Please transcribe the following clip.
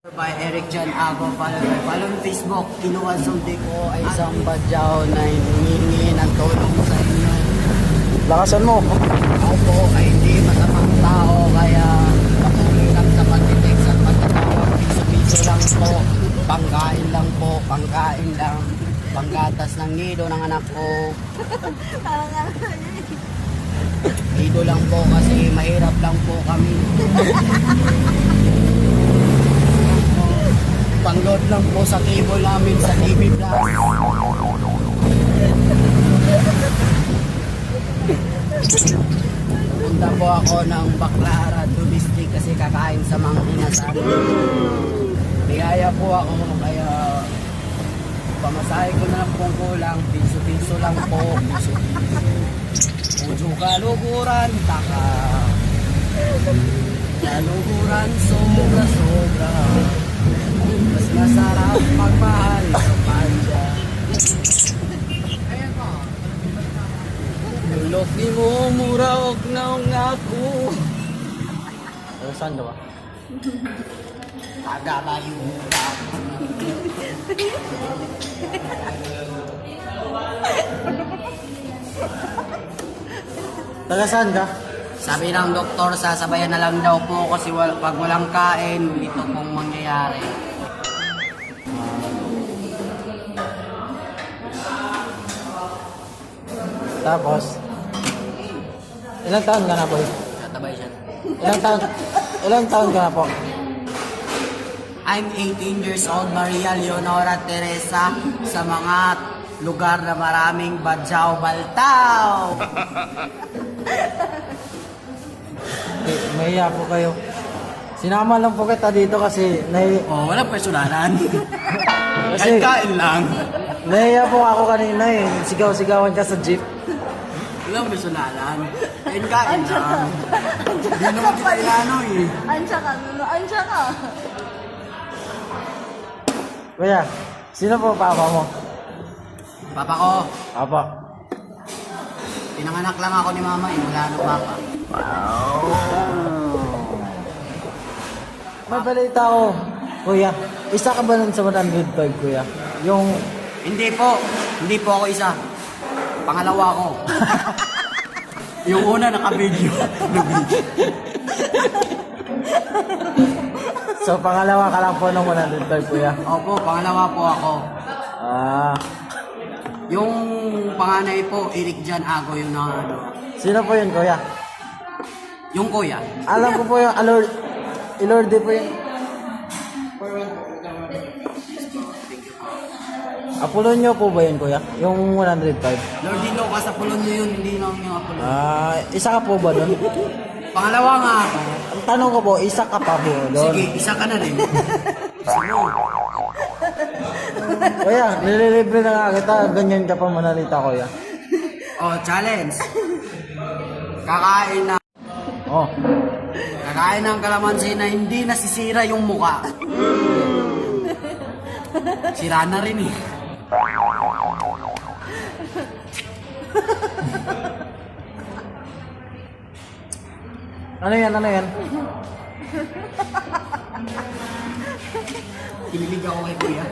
By Eric John Ago, follow ng Facebook. Kinuha sulti ko ay isang badyaw na hiningi ng tulong sa inyo. Lakasan mo. Ako po ay hindi masamang tao, kaya patuloy lang sa pagtitext at pagtatawag. Piso-piso lang po, pangkain lang po, pangkain lang. Panggatas ng nido ng anak ko. Nido lang po kasi mahirap lang po kami. Pang-load lang po sa cable namin sa TV Plus. Punta po ako ng Baclaran to District kasi kakain sa mga inasan. Bigaya po ako kaya pamasahe ko na lang pong kulang. Piso-piso lang po. Puso kaluguran, taka. Kaluguran, sobra-sobra. Mas masarap magmahal sa panja. Lulok di mo muraog na ako. Saan ka ba? Tagalayo Taga saan ka? Sabi ng doktor, sasabayan na lang daw po kasi pag walang kain, ito pong mangyayari. Tapos, ilang taon ka na po? Tatabay siya. Ilang taon ka na po? I'm 18 years old, Maria Leonora Teresa, sa mga lugar na maraming badyaw baltaw. Mahiya po kayo. Sinama lang po kita dito kasi Oh, walang personalan. Kasi- Kain lang. nahiya po ako kanina eh. Sigaw-sigawan ka sa jeep. Walang personalan. Kain lang. Hindi naman kita ilano eh. Ansya ka, Nuno. Ansya ka. Kuya, sino po papa mo? Papa ko, Papa. pinanganak lang ako ni mama eh. Wala nang papa. May balita ko. Kuya, isa ka ba nun sa 105, kuya? Yung... Hindi po ako isa. Pangalawa ko. Yung una naka-video. So, pangalawa ka lang po nung 105, kuya? Opo, pangalawa po ako. Ah, Yung panganay po, Eric John Ago, yung ano. sino po yun, kuya? Yung kuya. Alam ko po yung Ilorde po yun. Apolonio po ba yun, kuya? Yung 105? Lordino ka sa pulon nyo yun, hindi lang yung apulon. Ah, isa ka po ba doon? Pangalawa nga ako. Ang tanong ko po, isa ka pa po doon? Sige, isa ka na rin. Kuya, nililibre na nga kita. Ganyan ka pa manalita, kuya. Oh, challenge. Kakain Oh, ng kalamansi na hindi nasisira yung muka. Sira na rin eh. ano yan, ano yan? Kinilig ako kay kuya.